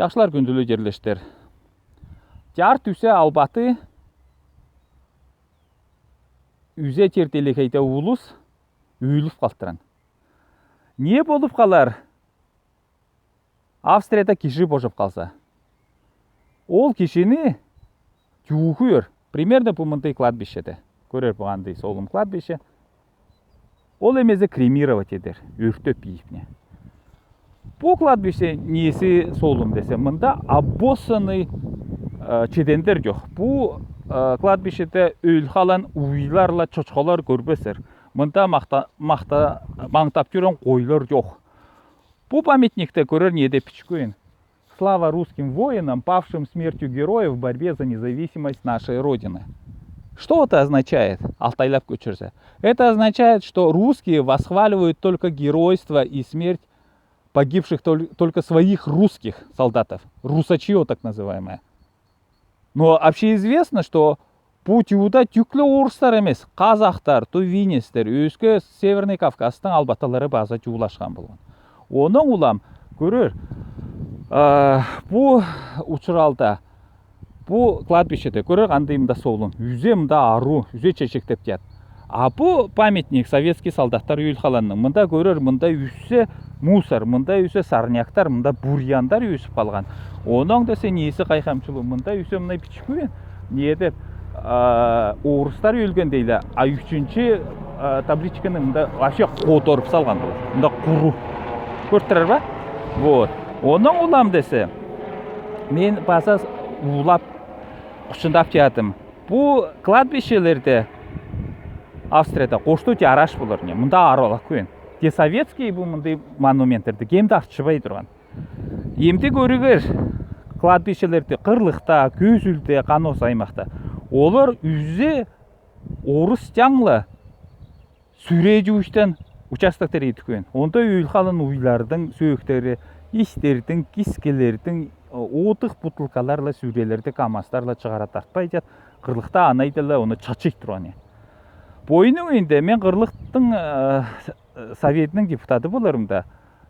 Жақшылар күнділі жерлештер. Жар түсе албаты үзе тертелekейте улус үйіліп қалттыран. Не болып қалар? Австрияда киши божып қалса. Ол кишини тюхуер. Примерно бұмындай кладбищеде. Көрер бұғандай солым кладбище. Ол емезе кремировать едер. Өртөп бейіпне. Бұл кладбище несі солым десе. Мында обоссаны чедендер жоқ. Бұл кладбищеде өл қалан уйларла чочқалар көрбесер. Мында маңтап жүрен қойлар жоқ. Бұл памятникте көрер неде пичкуен. Слава русским воинам, павшим смертью героев в борьбе за независимость нашей Родины. Что это означает? Алтайлап көчірсе. Это означает, что русские восхваливают только геройство и смерть погибших только своих русских солдатов. Русачье так называемое. Но общеизвестно, что Путиуда тюклі орыстар емес, қазақтар, тувинестер, өзге Северный Кавказтың албаталары база жуылашқан болған. Оның улам көрер, бұл ұчыралда, бұл кладбищеде көрер қандайымда солын, үзе мұнда ару, үзе чечектеп дед. А бұл памятник советский солдаттар үйіл қаланның. Мұнда көрер, мұнда үсе мусор, мұнда үсе сарняктар, мұнда бурьяндар үйісіп қалған. Оның десе несі қайқамшылы, мұнда үсе мұнай пичкуен, не деп, орыстар өлген дейлі, а үшінші табличканы мұнда вообще қоторып салған бұл. Мұнда құру. Көрттірер ба? Вот. Оның улам десе, мен баса улап, құшындап жадым. Бұл кладбищелерде Австрияда қошту араш болыр не. Мұнда аралақ көйін. Де советский бұл мұндай монументтерді кемді ақшыбай тұрған. Емді көрігер кладбищелерде қырлықта, көзілде, қанос аймақта. Олар үзе орыс жаңлы сүре жуыштан участоктар етіп көйін. Онда өйл қалын уйлардың, сөйіктері, іштердің, кискелердің, отық бұтылқаларла, сүрелерді, камастарла шығара тартпай жат. Қырлықта анайдылы оны чачик тұрғаны. Бойының өйінде мен қырлықтың советінің депутаты боларымда.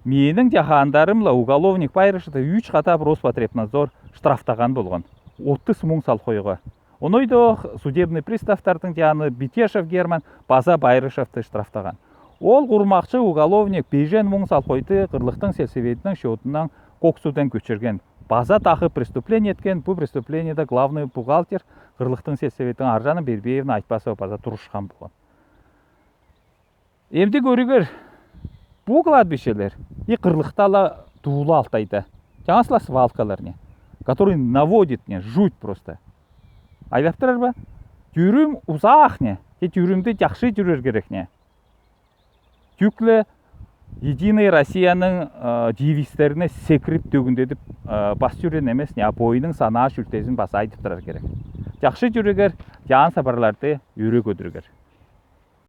Менің жахандарымла уголовник байрышыда 3 қатап Роспотребнадзор штрафтаған болған. 30 мың сал қойға. Онойды судебный приставтардың жаны Битешев Герман база Байрышевті штрафтаған. Ол құрмақшы уголовник 5 мың сал қойды қырлықтың сельсоветінің шотынан Коксудан көчірген. База тақы преступление еткен, бұл преступлениеде главный бухгалтер қырлықтың сельсоветінің Аржаны Бербеевна айтпасы база тұрышқан болған. Емді көрігер, бұл кладбищелер и қырлықтала туылы алтайды. Жаңасыла свалкалар не, который наводит не, жуть просто. Айлаптырар ба? Жүрім ұзақ не, жүрімді жақшы жүрер керек не. Тюклі Единый Россияның девистеріне секіріп төгіндедіп бас жүрен емес, не бойының сана шүлтезін баса айтып тұрар керек. Жақшы жүрегер, жан сапарларды үйре көдіргер.